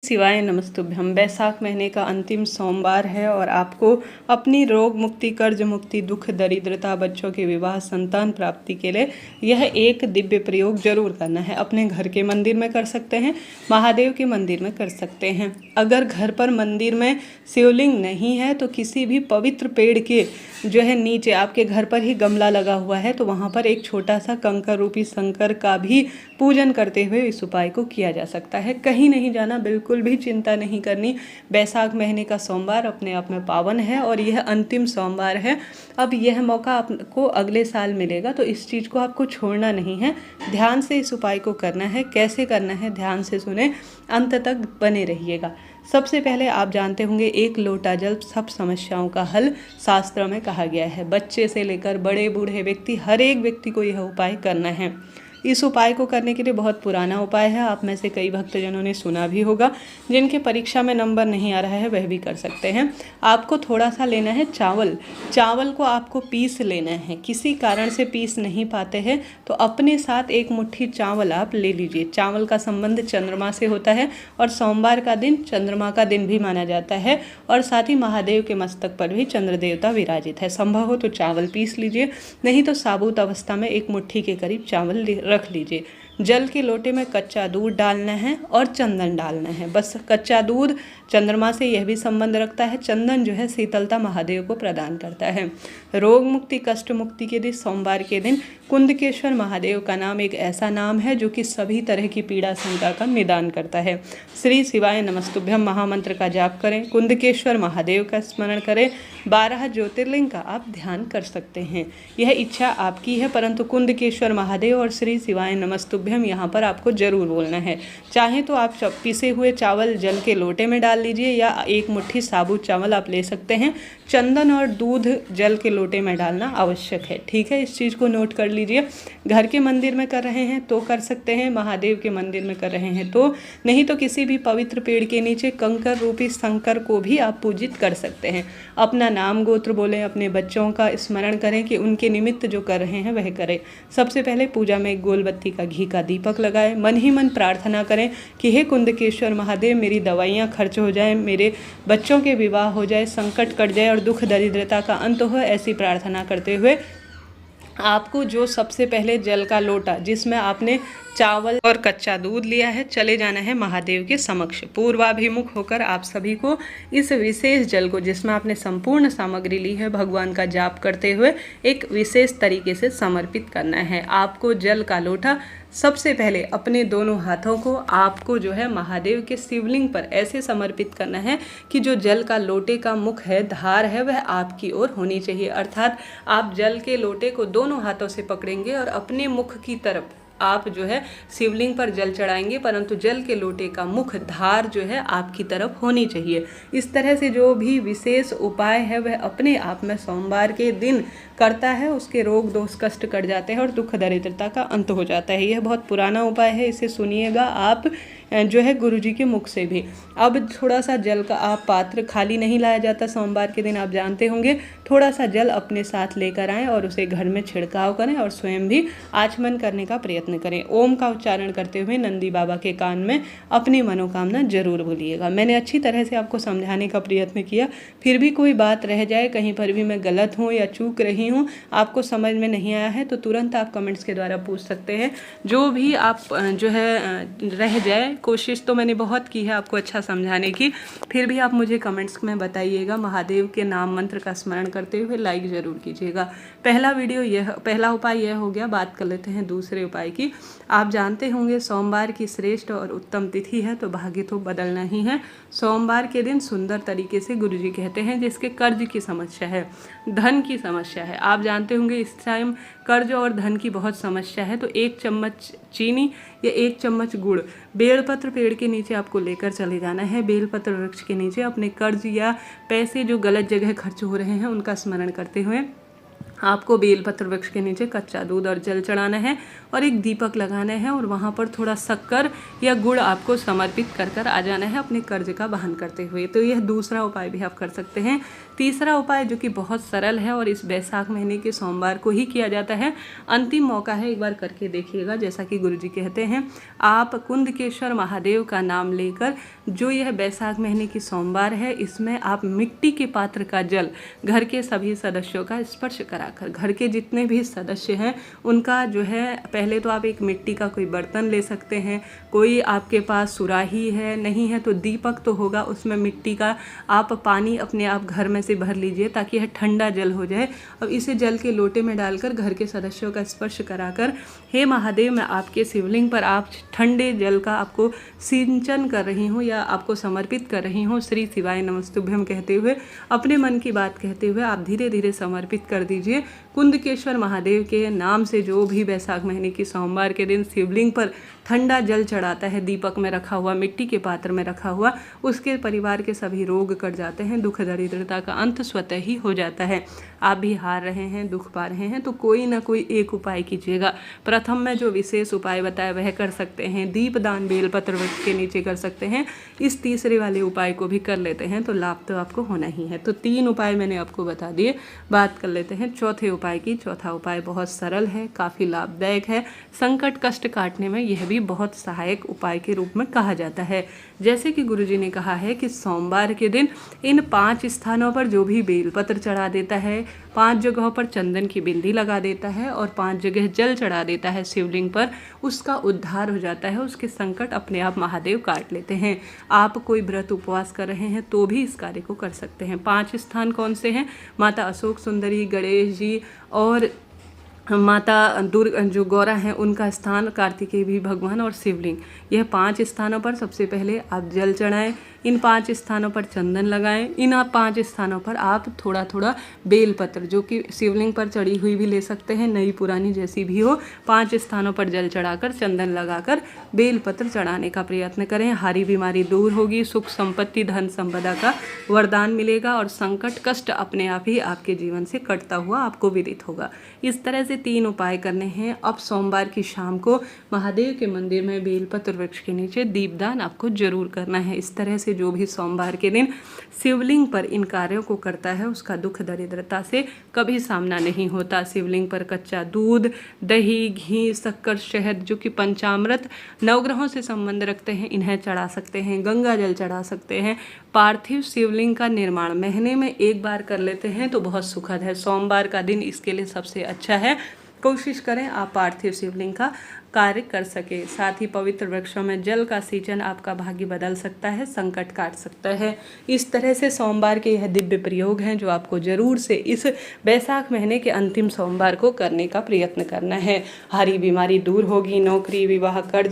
शिवाय नमस्तुभ्यं। वैशाख महीने का अंतिम सोमवार है और आपको अपनी रोग मुक्ति, कर्ज मुक्ति, दुख दरिद्रता, बच्चों के विवाह, संतान प्राप्ति के लिए यह एक दिव्य प्रयोग जरूर करना है। अपने घर के मंदिर में कर सकते हैं, महादेव के मंदिर में कर सकते हैं। अगर घर पर मंदिर में शिवलिंग नहीं है तो किसी भी पवित्र पेड़ के जो है नीचे, आपके घर पर ही गमला लगा हुआ है तो वहाँ पर एक छोटा सा कंकर रूपी शंकर का भी पूजन करते हुए इस उपाय को किया जा सकता है। कहीं नहीं जाना, बिल्कुल भी चिंता नहीं करनी। वैशाख महीने का सोमवार अपने आप में पावन है और यह अंतिम सोमवार है। अब यह मौका आपको अगले साल मिलेगा तो इस चीज़ को आपको छोड़ना नहीं है। ध्यान से इस उपाय को करना है। कैसे करना है ध्यान से सुने, अंत तक बने रहिएगा। सबसे पहले आप जानते होंगे 1 लोटा जल सब समस्याओं का हल शास्त्रों में कहा गया है। बच्चे से लेकर बड़े बूढ़े व्यक्ति, हर एक व्यक्ति को यह उपाय करना है। इस उपाय को करने के लिए बहुत पुराना उपाय है। आप में से कई भक्तजनों ने सुना भी होगा। जिनके परीक्षा में नंबर नहीं आ रहा है वह भी कर सकते हैं। आपको थोड़ा सा लेना है चावल। चावल को आपको पीस लेना है। किसी कारण से पीस नहीं पाते हैं तो अपने साथ 1 मुट्ठी चावल आप ले लीजिए। चावल का संबंध चंद्रमा से होता है और सोमवार का दिन चंद्रमा का दिन भी माना जाता है और साथ ही महादेव के मस्तक पर भी चंद्र देवता विराजित है। संभव हो तो चावल पीस लीजिए, नहीं तो साबुत अवस्था में 1 मुट्ठी के करीब चावल रख लीजिए। जल के लोटे में कच्चा दूध डालना है और चंदन डालना है। बस कच्चा दूध चंद्रमा से यह भी संबंध रखता है। चंदन जो है शीतलता महादेव को प्रदान करता है। रोग मुक्ति, कष्ट मुक्ति के दिन सोमवार के दिन कुंदकेश्वर महादेव का नाम एक ऐसा नाम है जो कि सभी तरह की पीड़ा शंका का निदान करता है। श्री शिवाय नमस्तुभ्यम महामंत्र का जाप करें, कुंदकेश्वर महादेव का स्मरण करें, 12 ज्योतिर्लिंग का आप ध्यान कर सकते हैं। यह इच्छा आपकी है, परंतु कुंदकेश्वर महादेव और श्री शिवाय नमस्तुभ्यम यहाँ पर आपको जरूर बोलना है। चाहे तो आप पिसे हुए चावल जल के लोटे में डाल लीजिए या 1 मुट्ठी साबुत चावल आप ले सकते हैं। चंदन और दूध जल के लोटे में डालना आवश्यक है। ठीक है, इस चीज़ को नोट कर लीजिए। घर के मंदिर में कर रहे हैं तो कर सकते हैं, महादेव के मंदिर में कर रहे हैं तो नहीं, तो किसी भी पवित्र पेड़ के नीचे कंकर रूपी शंकर को भी आप पूजित कर सकते हैं। अपना नाम गोत्र बोलें, अपने बच्चों का स्मरण करें कि उनके निमित्त जो कर रहे हैं वह करें। सबसे पहले पूजा में 1 गोल बत्ती का घी का दीपक लगाएं। मन ही मन प्रार्थना करें कि हे कुंदकेश्वर महादेव, मेरी दवाइयाँ खर्च हो जाए, मेरे बच्चों के विवाह हो जाए, संकट कट जाए और दुख दरिद्रता का अंत हो। ऐसी प्रार्थना करते हुए आपको जो सबसे पहले जल का लोटा जिसमें आपने चावल और कच्चा दूध लिया है, चले जाना है महादेव के समक्ष। पूर्वाभिमुख होकर आप सभी को इस विशेष जल को, जिसमें आपने संपूर्ण सामग्री ली है, भगवान का जाप करते हुए एक विशेष तरीके से समर्पित करना है। आपको जल का लोटा सबसे पहले अपने दोनों हाथों को आपको जो है महादेव के शिवलिंग पर ऐसे समर्पित करना है कि जो जल का लोटे का मुख है, धार है, वह आपकी ओर होनी चाहिए। अर्थात आप जल के लोटे को दोनों हाथों से पकड़ेंगे और अपने मुख की तरफ आप जो है शिवलिंग पर जल चढ़ाएंगे, परंतु जल के लोटे का मुख, धार जो है आपकी तरफ होनी चाहिए। इस तरह से जो भी विशेष उपाय है वह अपने आप में सोमवार के दिन करता है, उसके रोग दोष कष्ट कट जाते हैं और दुख दरिद्रता का अंत हो जाता है। यह बहुत पुराना उपाय है, इसे सुनिएगा आप जो है गुरुजी के मुख से भी। अब थोड़ा सा जल का आप पात्र, खाली नहीं लाया जाता सोमवार के दिन, आप जानते होंगे। थोड़ा सा जल अपने साथ लेकर आएँ और उसे घर में छिड़काव करें और स्वयं भी आचमन करने का प्रयत्न करें। ओम का उच्चारण करते हुए नंदी बाबा के कान में अपनी मनोकामना जरूर बोलिएगा। मैंने अच्छी तरह से आपको समझाने का प्रयत्न किया, फिर भी कोई बात रह जाए, कहीं पर भी मैं गलत हूँ या चूक रही हूँ, आपको समझ में नहीं आया है तो तुरंत आप कमेंट्स के द्वारा पूछ सकते हैं। जो भी आप जो है रह जाए, कोशिश तो मैंने बहुत की है आपको अच्छा समझाने की, फिर भी आप मुझे कमेंट्स में बताइएगा। महादेव के नाम मंत्र का स्मरण करते हुए लाइक ज़रूर कीजिएगा। पहला उपाय यह हो गया। बात कर लेते हैं दूसरे उपाय की। आप जानते होंगे सोमवार की श्रेष्ठ और उत्तम तिथि है तो भाग्य तो बदलना ही है। सोमवार के दिन सुंदर तरीके से गुरुजी कहते हैं जिसके कर्ज की समस्या है, धन की समस्या है, आप जानते होंगे इस टाइम कर्ज और धन की बहुत समस्या है, तो 1 चम्मच चीनी या 1 चम्मच गुड़ बेलपत्र पेड़ के नीचे आपको लेकर चले जाना है। बेलपत्र वृक्ष के नीचे अपने कर्ज या पैसे जो गलत जगह खर्च हो रहे हैं उनका स्मरण करते हुए आपको बेलपत्र वृक्ष के नीचे कच्चा दूध और जल चढ़ाना है और एक दीपक लगाना है और वहाँ पर थोड़ा शक्कर या गुड़ आपको समर्पित कर कर आ जाना है अपने कर्ज का वहन करते हुए। तो यह दूसरा उपाय भी आप कर सकते हैं। तीसरा उपाय जो कि बहुत सरल है और इस बैसाख महीने के सोमवार को ही किया जाता है, अंतिम मौका है, एक बार करके देखिएगा। जैसा कि गुरुजी कहते हैं, आप कुंदकेश्वर महादेव का नाम लेकर जो यह बैसाख महीने की सोमवार है, इसमें आप मिट्टी के पात्र का जल घर के सभी सदस्यों का स्पर्श कराकर, घर के जितने भी सदस्य हैं उनका जो है, पहले तो आप एक मिट्टी का कोई बर्तन ले सकते हैं, कोई आपके पास सुराही है, नहीं है तो दीपक तो होगा, उसमें मिट्टी का आप पानी अपने आप घर में से भर लीजिए ताकि यह ठंडा जल हो जाए। अब इसे जल के लोटे में डालकर घर के सदस्यों का स्पर्श कराकर, हे महादेव, मैं आपके शिवलिंग पर आप ठंडे जल का आपको सिंचन कर रही हूँ या आपको समर्पित कर रही हूँ, श्री शिवाय नमस्तुभ्यम कहते हुए, अपने मन की बात कहते हुए आप धीरे धीरे समर्पित कर दीजिए। कुंदकेश्वर महादेव के नाम से जो भी बैसाख महीने की सोमवार के दिन शिवलिंग पर ठंडा जल चढ़ाता है, दीपक में रखा हुआ, मिट्टी के पात्र में रखा हुआ, उसके परिवार के सभी रोग कट जाते हैं, दुख दरिद्रता का अंत स्वतः ही हो जाता है। आप भी हार रहे हैं, दुख पा रहे हैं, तो कोई ना कोई एक उपाय कीजिएगा। प्रथम में जो विशेष उपाय बताया वह कर सकते हैं, दीपदान बेलपत्र वृक्ष के नीचे कर सकते हैं। इस तीसरे वाले उपाय को भी कर लेते हैं तो लाभ तो आपको होना ही है। तो 3 उपाय मैंने आपको बता दिए। बात कर लेते हैं चौथे उपाय की। चौथा उपाय बहुत सरल है, काफ़ी लाभदायक है, संकट कष्ट काटने में यह भी बहुत सहायक उपाय के रूप में कहा जाता है। जैसे कि गुरुजी ने कहा है कि सोमवार के दिन इन 5 स्थानों पर जो भी बेलपत्र चढ़ा देता है, 5 जगहों पर चंदन की बिंदी लगा देता है और 5 जगह जल चढ़ा देता है शिवलिंग पर, उसका उद्धार हो जाता है, उसके संकट अपने आप महादेव काट लेते हैं। आप कोई व्रत उपवास कर रहे हैं तो भी इस कार्य को कर सकते हैं। 5 स्थान कौन से हैं? माता अशोक सुंदरी, गणेश जी और माता दुर्गा जो गौरा हैं उनका स्थान, कार्तिकेय भी भगवान और शिवलिंग, यह 5 स्थानों पर सबसे पहले आप जल चढ़ाएं। इन 5 स्थानों पर चंदन लगाएं। इन 5 स्थानों पर आप थोड़ा थोड़ा बेलपत्र, जो कि शिवलिंग पर चढ़ी हुई भी ले सकते हैं, नई पुरानी जैसी भी हो, 5 स्थानों पर जल चढ़ाकर चंदन लगाकर बेलपत्र चढ़ाने का प्रयत्न करें। हारी बीमारी दूर होगी, सुख संपत्ति धन संपदा का वरदान मिलेगा और संकट कष्ट अपने आप ही आपके जीवन से कटता हुआ आपको विदित होगा। इस तरह से 3 उपाय करने हैं। अब सोमवार की शाम को महादेव के मंदिर में बेलपत्र वृक्ष के नीचे दीपदान आपको जरूर करना है। इस तरह से जो भी सोमवार के दिन शिवलिंग पर इन कार्यों को करता है उसका दुख दरिद्रता से कभी सामना नहीं होता। शिवलिंग पर कच्चा दूध, दही, घी, शक्कर, शहद, जो कि पंचामृत नवग्रहों से संबंध रखते हैं, इन्हें चढ़ा सकते हैं। गंगा जल चढ़ा सकते हैं। पार्थिव शिवलिंग का निर्माण महीने में एक बार कर लेते हैं तो बहुत सुखद है। सोमवार का दिन इसके लिए सबसे अच्छा है। कोशिश करें आप पार्थिव शिवलिंग का कार्य कर सके। साथ ही पवित्र वृक्षों में जल का सिंचन आपका भाग्य बदल सकता है, संकट काट सकता है। इस तरह से सोमवार के यह दिव्य प्रयोग हैं जो आपको जरूर से इस बैसाख महीने के अंतिम सोमवार को करने का प्रयत्न करना है। हारी बीमारी दूर होगी, नौकरी, विवाह, कर्ज